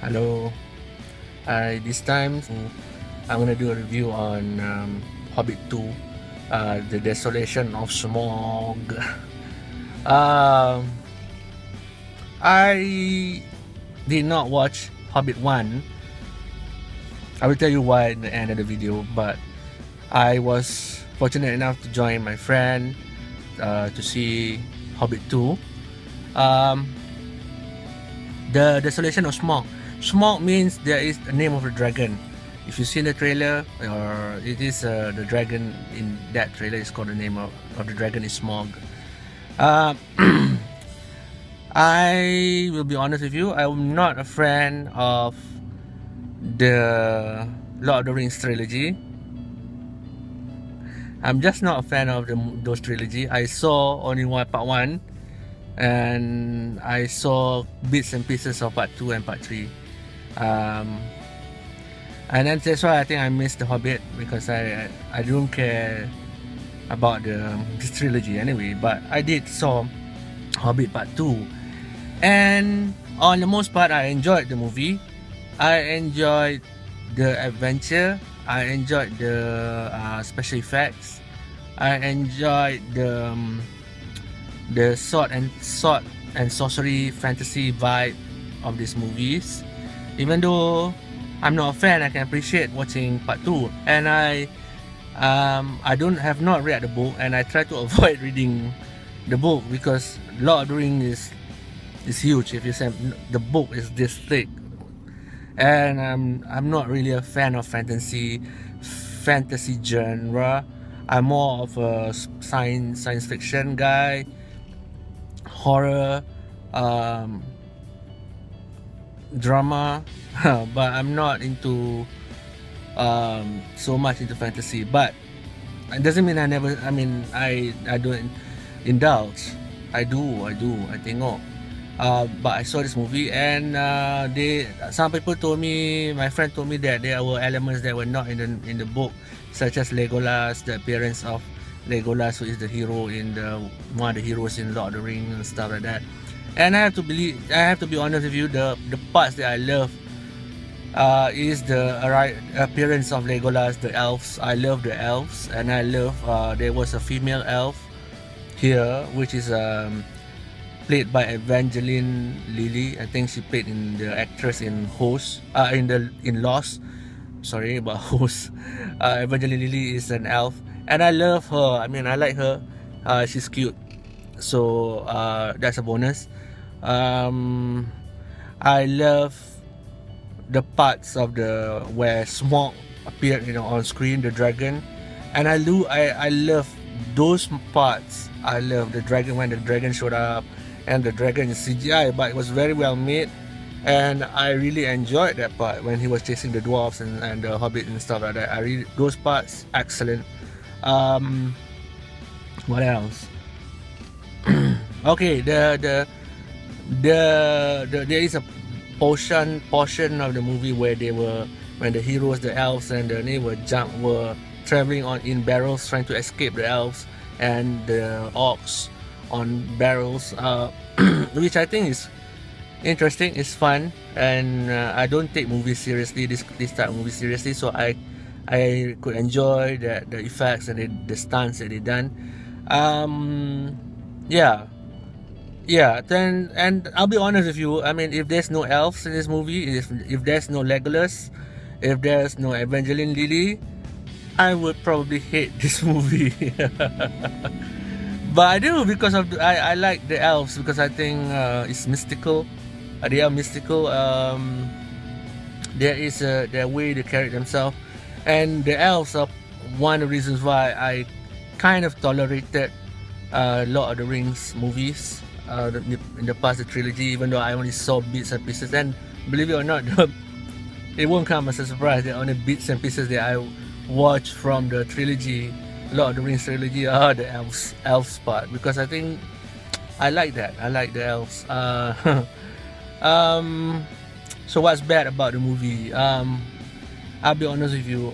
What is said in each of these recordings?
Hello. This time I'm gonna do a review on Hobbit 2, The Desolation of Smaug. um, I did not watch Hobbit 1. I will tell you why at the end of the video, but I was fortunate enough to join my friend to see Hobbit 2. The Desolation of Smaug. Smaug means there is the name of the dragon. If you see the trailer, or it is the dragon in that trailer is called the name of the dragon is Smaug. I will be honest with you, I'm not a fan of the Lord of the Rings trilogy. I'm just not a fan of those trilogy. I saw only part 1, and I saw bits and pieces of part 2 and part 3. And then that's why I think I missed the Hobbit, because I don't care about this trilogy anyway. But I did saw Hobbit part 2, and on the most part I enjoyed the movie. I enjoyed the adventure. I enjoyed the special effects. I enjoyed the sword and sorcery fantasy vibe of these movies. Even though I'm not a fan, I can appreciate watching part 2. And I have not read the book, and I try to avoid reading the book because Lord of the Rings is huge. If you say the book is this thick, and I'm not really a fan of fantasy genre. I'm more of a science fiction guy, horror, drama, but I'm not into so much into fantasy. But it doesn't mean I don't indulge. I tengok. But I saw this movie, and some people told me, my friend told me that there were elements that were not in the book, such as Legolas, the appearance of Legolas, who is the hero in one of the heroes in Lord of the Rings and stuff like that. And I have to be honest with you, the parts that I love is the appearance of Legolas, the elves. I love the elves, and I love there was a female elf here, which is played by Evangeline Lilly. I think she played in the actress in Host, in Lost. Sorry about Host. Evangeline Lilly is an elf, and I love her. I like her. She's cute, so that's a bonus. I love the parts of where Smaug appeared, on screen, the dragon, and I love those parts. I love the dragon when the dragon showed up, and the dragon is CGI, but it was very well made, and I really enjoyed that part when he was chasing the dwarves and the Hobbit and stuff like that. Those parts excellent. What else? Okay, there is a portion of the movie where when the heroes, the elves, and they were traveling in barrels trying to escape the elves and the orcs on barrels, which I think is interesting, is fun, and I don't take movies seriously, this type of movie seriously, so I could enjoy the effects and the stunts that they done. Then, and I'll be honest with you, if there's no elves in this movie, if there's no Legolas, if there's no Evangeline Lilly, I would probably hate this movie. But I do, because I like the elves, because I think it's mystical. They are mystical. There is their way they carry themselves, and the elves are one of the reasons why I kind of tolerated Lord of the Rings movies in the past, the trilogy, even though I only saw bits and pieces. And believe it or not, it won't come as a surprise that only bits and pieces that I watched from the trilogy, Lord of the Rings trilogy, are the elves part, because I think I like that. I like the elves. So what's bad about the movie? I'll be honest with you,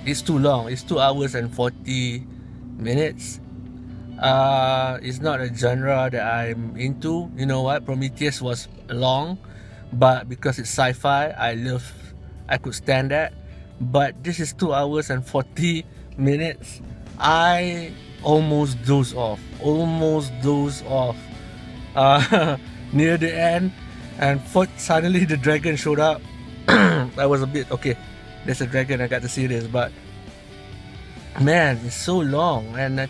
it's too long. It's 2 hours and 40 minutes. It's not a genre that I'm into. You know what? Prometheus was long, but because it's sci-fi, I could stand that. But this is 2 hours and 40 minutes. I almost dozed off. Near the end, and suddenly the dragon showed up. I was a bit okay. There's a dragon. I got to see this, but man, it's so long, and I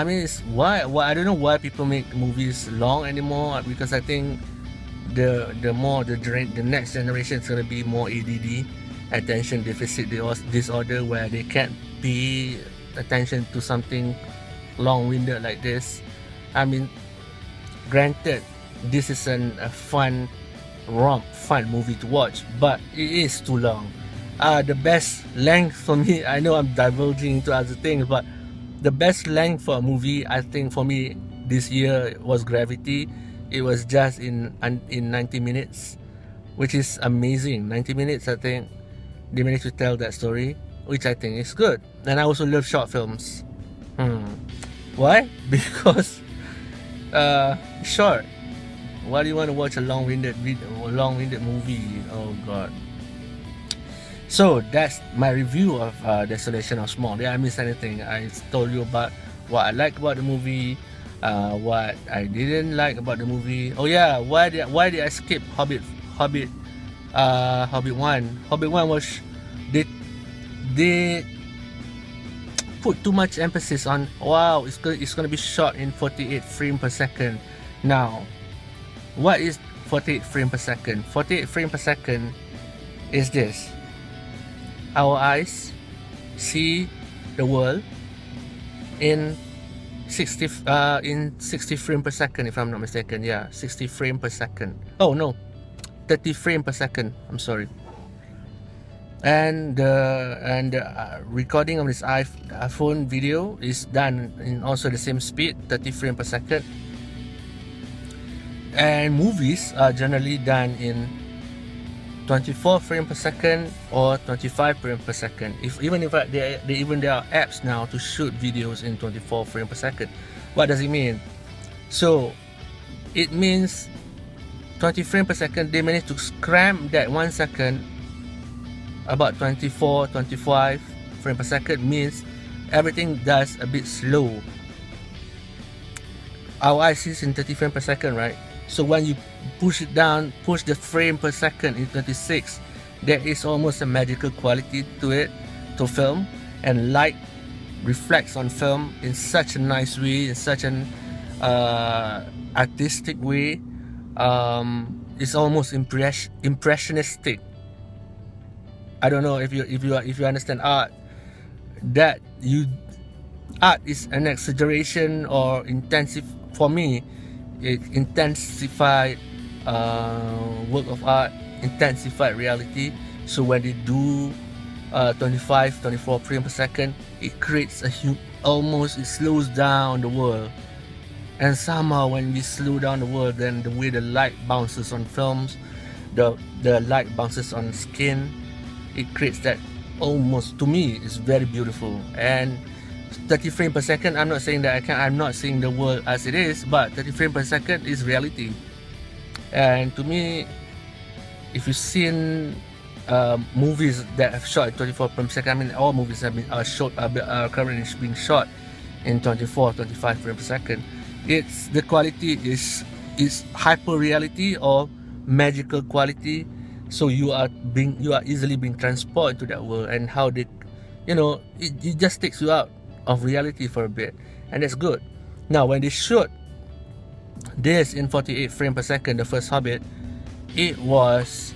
mean, it's why I don't know why people make movies long anymore. Because I think the next generation is gonna be more ADD, attention deficit disorder, where they can't pay attention to something long-winded like this. I mean, granted, this is a fun movie to watch, but it is too long. The best length for me, I know I'm divulging into other things, but the best length for a movie, I think for me this year, was Gravity. It was just in 90 minutes, which is amazing. 90 minutes, I think they managed to tell that story, which I think is good. And I also love short films. Why? Because short. Why do you want to watch a long-winded movie? Oh god. So that's my review of Desolation of Smaug. Did I miss anything? I told you about what I liked about the movie, what I didn't like about the movie. Oh yeah, why did I skip Hobbit 1? Hobbit 1 was they put too much emphasis on, wow, it's gonna be shot in 48 frames per second. Now, what is 48 frames per second? 48 frames per second is this. Our eyes see the world in 60 frames per second, if I'm not mistaken. Yeah, 60 frames per second. Oh no, 30 frames per second. I'm sorry. And the recording of this iPhone video is done in also the same speed, 30 frames per second. And movies are generally done in 24 frames per second or 25 frames per second. Even if there are apps now to shoot videos in 24 frames per second. What does it mean? So it means 20 frames per second, they managed to cram that 1 second. About 24, 25 frames per second means everything does a bit slow. Our eyes is in 30 frames per second, right? So when you push the frame per second in 26, there is almost a magical quality to it, to film, and light reflects on film in such a nice way, in such an artistic way. It's almost impressionistic. I don't know if you understand art. Art is an exaggeration or for me, it intensified work of art, intensified reality. So when they do 25, 24 frames per second, it creates it slows down the world. And somehow when we slow down the world, then the way the light bounces on films, the light bounces on skin, it creates that almost, to me, it's very beautiful. And 30 frames per second, I'm not saying that I'm not seeing the world as it is, but 30 frames per second is reality. And to me, if you've seen movies that have shot at 24 frames per second, I mean, all movies are currently being shot in 24, 25 frames per second. The quality is hyper reality or magical quality. So you are easily being transported to that world, and how it just takes you out of reality for a bit, and that's good. Now when they shoot this in 48 frames per second, the first Hobbit, it was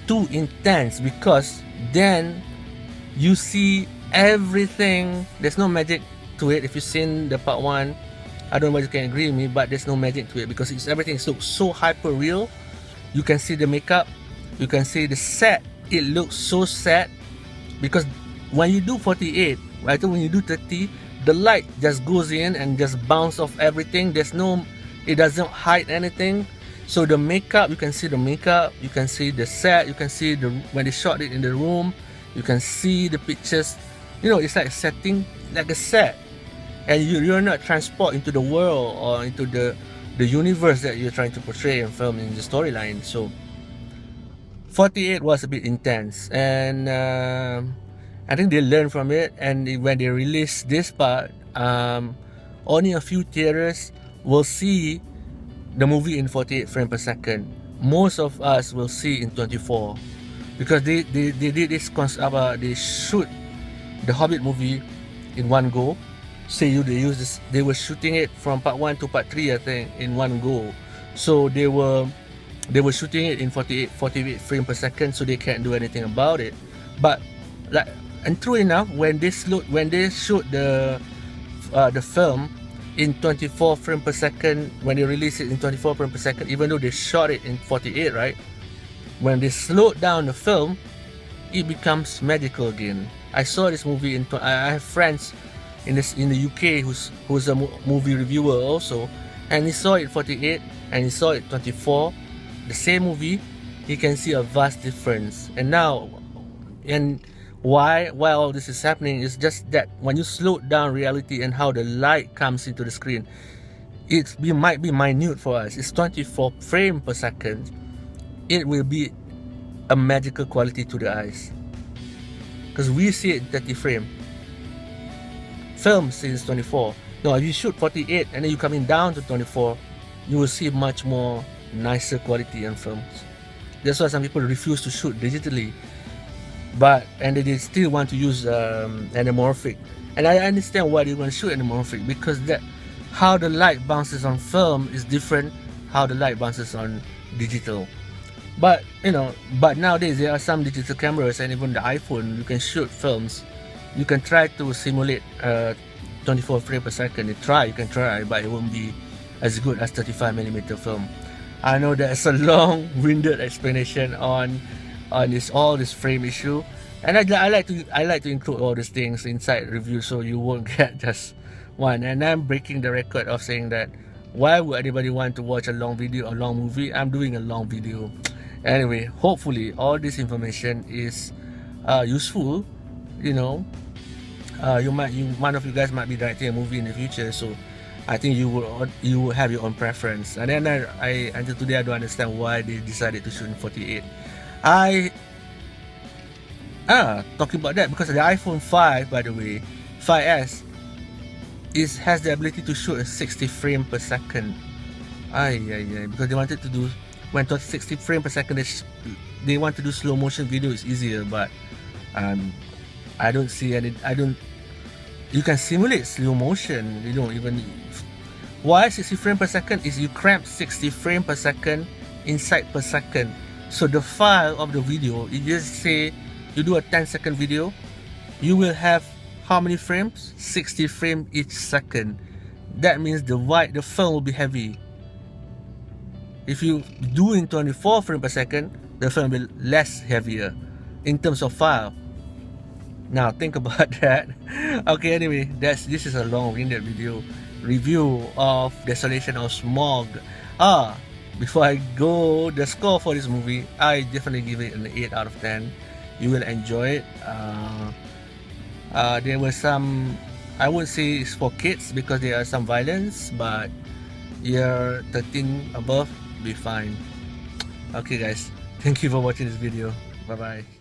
too intense, because then you see everything. There's no magic to it. If you've seen the part 1, I don't know whether you can agree with me, but there's no magic to it, because everything looks so hyper real. You can see the makeup, you can see the set. It looks so set, because when you do 48, I think when you do 30, the light just goes in and just bounce off everything. It doesn't hide anything. So the makeup, you can see the makeup, you can see the set, you can see when they shot it in the room, you can see the pictures. It's like setting, like a set, and you're not transported into the world or into the the universe that you're trying to portray and film in the storyline. So 48 was a bit intense, and I think they learned from it. And when they release this part, only a few theaters will see the movie in 48 frames per second. Most of us will see in 24, because they did this concept. They shoot the Hobbit movie in one go. They were shooting it from part 1 to part 3, I think, in one go. So they were shooting it in 48 frames per second, so they can't do anything about it. But like, and true enough, when they shoot the film in 24 frames per second, when they release it in 24 frames per second, even though they shot it in 48, right? When they slowed down the film, it becomes magical again. I saw this movie I have friends in the UK who's a movie reviewer also, and he saw it 48 and he saw it 24, the same movie. He can see a vast difference. And why all this is happening is just that when you slow down reality and how the light comes into the screen, might be minute for us. It's 24 frames per second. It will be a magical quality to the eyes, because we see it 30 frame. Film since 24. Now if you shoot 48 and then you coming down to 24, you will see much more nicer quality in films. That's why some people refuse to shoot digitally, and they still want to use anamorphic. And I understand why they want to shoot anamorphic, because how the light bounces on film is different how the light bounces on digital. But nowadays there are some digital cameras, and even the iPhone, you can shoot films. You can try to simulate 24 frames per second. You can try, but it won't be as good as 35mm film. I know that's a long-winded explanation on all this frame issue, and I like to include all these things inside review, so you won't get just one. And I'm breaking the record of saying that why would anybody want to watch a long movie? I'm doing a long video. Anyway, hopefully all this information is useful. One of you guys might be directing a movie in the future, so I think you will have your own preference. And then I until today I don't understand why they decided to shoot in 48. Talking about that, because the iPhone 5, by the way, 5S has the ability to shoot at 60 frames per second. Because they wanted to do, when to 60 frames per second, they want to do slow motion video. It's easier, but I don't see any. You can simulate slow motion. You don't even. Why 60 frames per second is you cramp 60 frames per second inside per second. So the file of the video, you just say you do a 10-second video, you will have how many frames? 60 frames each second. That means the film will be heavy. If you do in 24 frames per second, the film will be less heavier in terms of file. Now think about that. Okay, anyway, this is a long-winded review of Desolation of Smaug. Before I go, the score for this movie, I definitely give it an 8 out of 10. You will enjoy it. There were some, I would say it's for kids because there are some violence, but year 13 above, be fine. Okay guys, thank you for watching this video. Bye bye.